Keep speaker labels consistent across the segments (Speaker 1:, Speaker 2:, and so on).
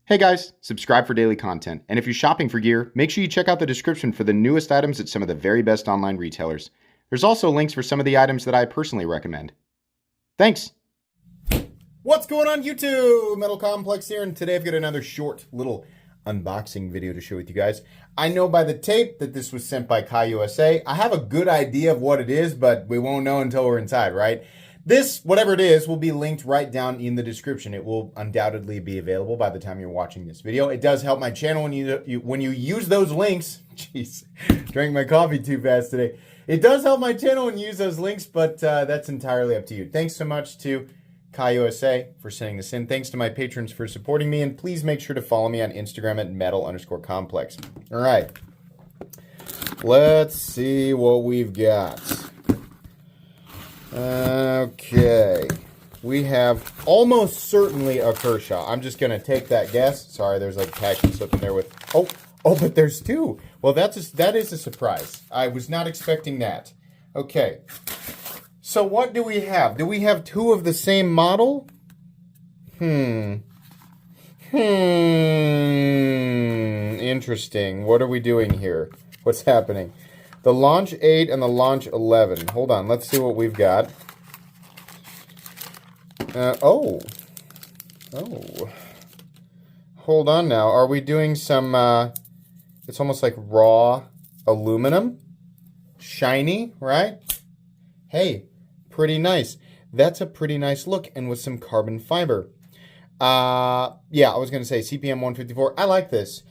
Speaker 1: Hey guys, subscribe for daily content. And if you're shopping for gear, make sure you check out the description for the newest items at some of the very best online retailers. There's also links for some of the items that I personally recommend. Thanks!
Speaker 2: What's going on YouTube? Metal Complex here, and today I've got another short little unboxing video to share with you guys. I know by the tape that this was sent by Kai USA. I have a good idea of what it is, but we won't know until we're inside, right? This, whatever it is, will be linked right down in the description. It will undoubtedly be available by the time you're watching this video. It does help my channel when you use those links. Jeez, drank my coffee too fast today. It does help my channel when you use those links, but that's entirely up to you. Thanks so much to Kai USA for sending this in. Thanks to my patrons for supporting me, and please make sure to follow me on Instagram at metal_complex. All right, let's see what we've got. Okay, we have almost certainly a Kershaw. I'm just gonna take that guess. Sorry, there's like packing slip in there with oh, but there's two. Well, that is a surprise. I was not expecting that. Okay, so what do we have? Do we have two of the same model? Interesting. What are we doing here? What's happening? The Launch 8 and the Launch 11. Hold on, let's see what we've got. Oh. Hold on now. Are we doing some, it's almost like raw aluminum? Shiny, right? Hey, pretty nice. That's a pretty nice look, and with some carbon fiber. Yeah, I was going to say CPM 154. I like this.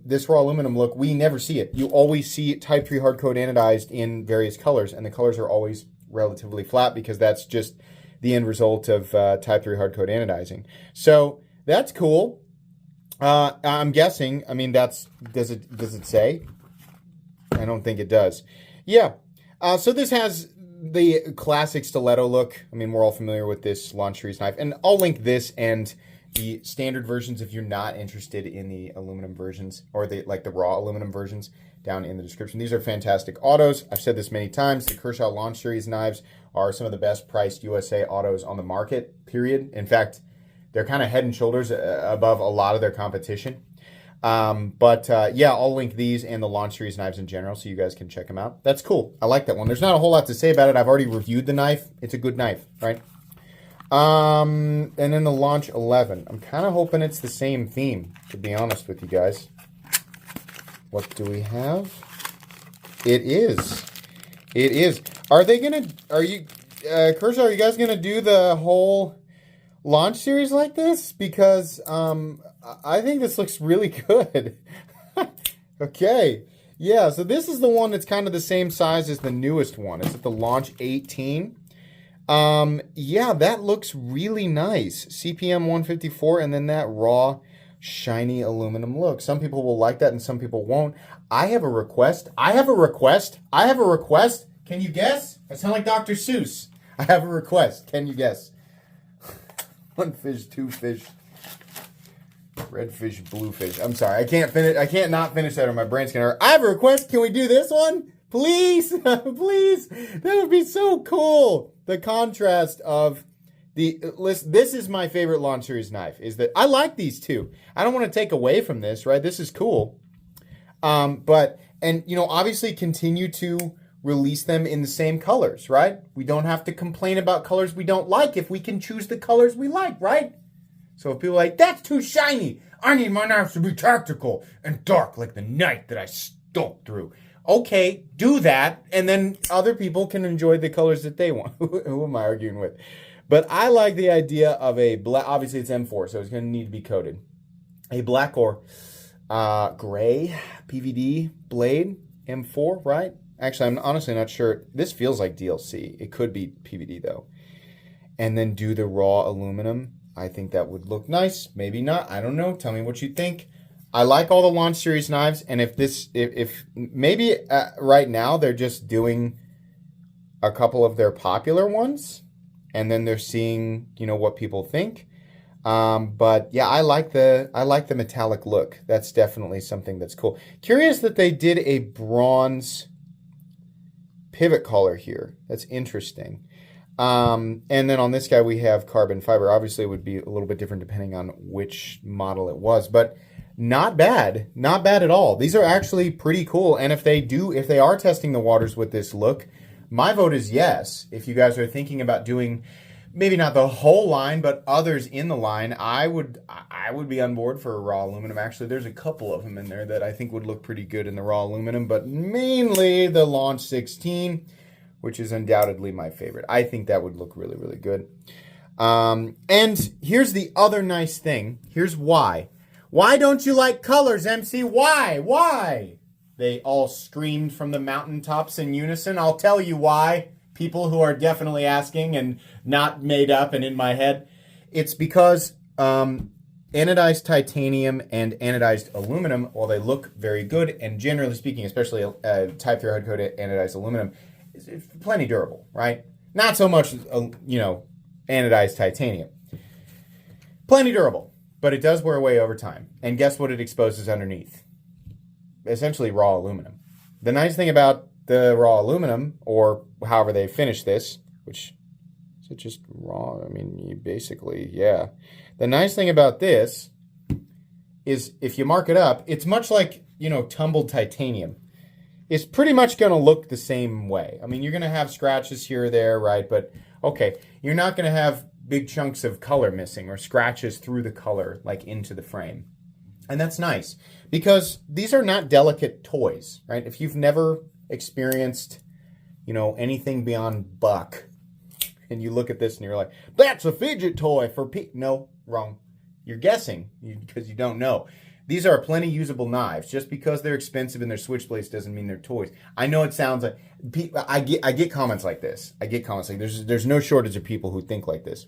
Speaker 2: This raw aluminum look, we never see it. You always see Type 3 hardcoat anodized in various colors, and the colors are always relatively flat because that's just the end result of Type 3 hardcoat anodizing. So that's cool. I'm guessing, I mean, does it say? I don't think it does. Yeah, so this has the classic stiletto look. I mean, we're all familiar with this Launch Series knife, and I'll link this and the standard versions if you're not interested in the aluminum versions or the raw aluminum versions down in the description. These are fantastic autos. I've said this many times. The Kershaw Launch Series knives are some of the best priced USA autos on the market, period. In fact, they're kind of head and shoulders above a lot of their competition. Yeah, I'll link these and the Launch Series knives in general so you guys can check them out. That's cool. I like that one. There's not a whole lot to say about it. I've already reviewed the knife. It's a good knife, right? And then the Launch 11. I'm kind of hoping it's the same theme, to be honest with you guys. What do we have? It is. It is. Are you, Kershaw, are you guys gonna do the whole Launch Series like this? Because, I think this looks really good. Okay. Yeah, so this is the one that's kind of the same size as the newest one. It's at the Launch 18. Yeah, that looks really nice. CPM 154, and then that raw, shiny aluminum look. Some people will like that and some people won't. I have a request. Can you guess? I sound like Dr. Seuss. I have a request. Can you guess? One fish, two fish, red fish, blue fish. I'm sorry. I can't not finish that or my brain's gonna hurt. I have a request. Can we do this one? Please, please. That would be so cool. The contrast of the list. This is my favorite Launch Series knife. Is that I like these two. I don't want to take away from this, right? This is cool. And you know, obviously continue to release them in the same colors, right? We don't have to complain about colors we don't like if we can choose the colors we like, right? So if people are like, that's too shiny. I need my knives to be tactical and dark like the night that I stalked through. Okay, do that, and then other people can enjoy the colors that they want. Who am I arguing with? But I like the idea of a black, obviously it's M4, so it's going to need to be coated. A black or gray PVD blade, M4, right? Actually, I'm honestly not sure. This feels like DLC. It could be PVD, though. And then do the raw aluminum. I think that would look nice. Maybe not. I don't know. Tell me what you think. I like all the Launch Series knives, and if maybe right now they're just doing a couple of their popular ones, and then they're seeing, you know, what people think. But yeah, I like the metallic look. That's definitely something that's cool. Curious that they did a bronze pivot collar here. That's interesting. And then on this guy, we have carbon fiber. Obviously, it would be a little bit different depending on which model it was, but not bad. Not bad at all. These are actually pretty cool. And if they are testing the waters with this look, my vote is yes. If you guys are thinking about doing maybe not the whole line, but others in the line, I would be on board for a raw aluminum. Actually, there's a couple of them in there that I think would look pretty good in the raw aluminum, but mainly the Launch 16, which is undoubtedly my favorite. I think that would look really, really good. And here's the other nice thing. Here's why. Why don't you like colors, MC? Why? Why? They all screamed from the mountaintops in unison. I'll tell you why. People who are definitely asking and not made up and in my head. It's because anodized titanium and anodized aluminum, while they look very good, and generally speaking, especially Type 3 hard-coated anodized aluminum, is plenty durable, right? Not so much, anodized titanium. Plenty durable, but it does wear away over time. And guess what it exposes underneath? Essentially raw aluminum. The nice thing about the raw aluminum, or however they finish this, which is it just raw? I mean, you basically, yeah. The nice thing about this is if you mark it up, it's much like, tumbled titanium. It's pretty much going to look the same way. I mean, you're going to have scratches here or there, right? But, okay, you're not going to have big chunks of color missing or scratches through the color, like into the frame. And that's nice because these are not delicate toys, right? If you've never experienced, anything beyond buck, and you look at this and you're like, that's a fidget toy for no, wrong. You're guessing because you don't know. These are plenty usable knives. Just because they're expensive and they're switchblades doesn't mean they're toys. I know it sounds like I get comments like this. There's no shortage of people who think like this.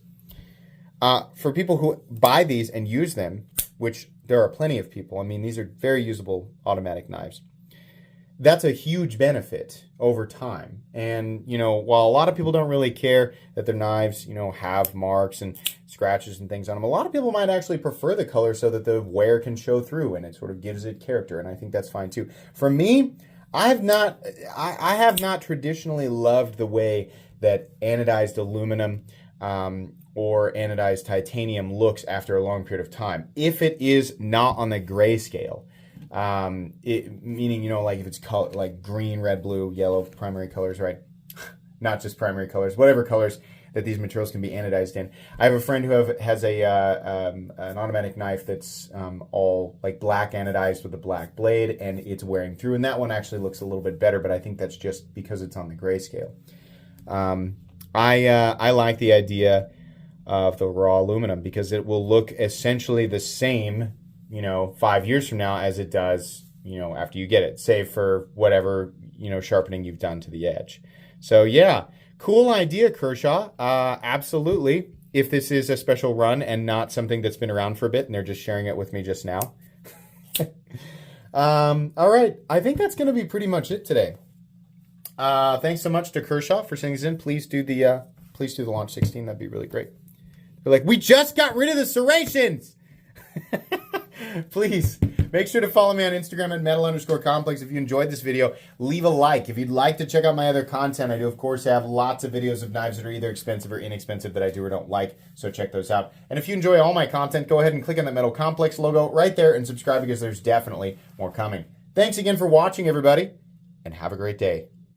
Speaker 2: For people who buy these and use them, which there are plenty of people. I mean, these are very usable automatic knives. That's a huge benefit over time. And, while a lot of people don't really care that their knives, have marks and scratches and things on them, a lot of people might actually prefer the color so that the wear can show through and it sort of gives it character. And I think that's fine too. For me, I have not traditionally loved the way that anodized aluminum or anodized titanium looks after a long period of time, if it is not on the grayscale. Meaning, like if it's color, like green, red, blue, yellow, primary colors, right? Not just primary colors, whatever colors that these materials can be anodized in. I have a friend who has an automatic knife that's all like black anodized with a black blade, and it's wearing through. And that one actually looks a little bit better, but I think that's just because it's on the grayscale. I like the idea of the raw aluminum because it will look essentially the same 5 years from now as it does, after you get it, save for whatever, sharpening you've done to the edge. So yeah, cool idea, Kershaw. Absolutely. If this is a special run and not something that's been around for a bit and they're just sharing it with me just now. All right. I think that's going to be pretty much it today. Thanks so much to Kershaw for sending this in. Please do the Launch 16. That'd be really great. They're like, we just got rid of the serrations. Please make sure to follow me on Instagram at metal_complex. If you enjoyed this video, leave a like. If you'd like to check out my other content, I do, of course, have lots of videos of knives that are either expensive or inexpensive that I do or don't like, so check those out. And if you enjoy all my content, go ahead and click on that Metal Complex logo right there and subscribe because there's definitely more coming. Thanks again for watching, everybody, and have a great day.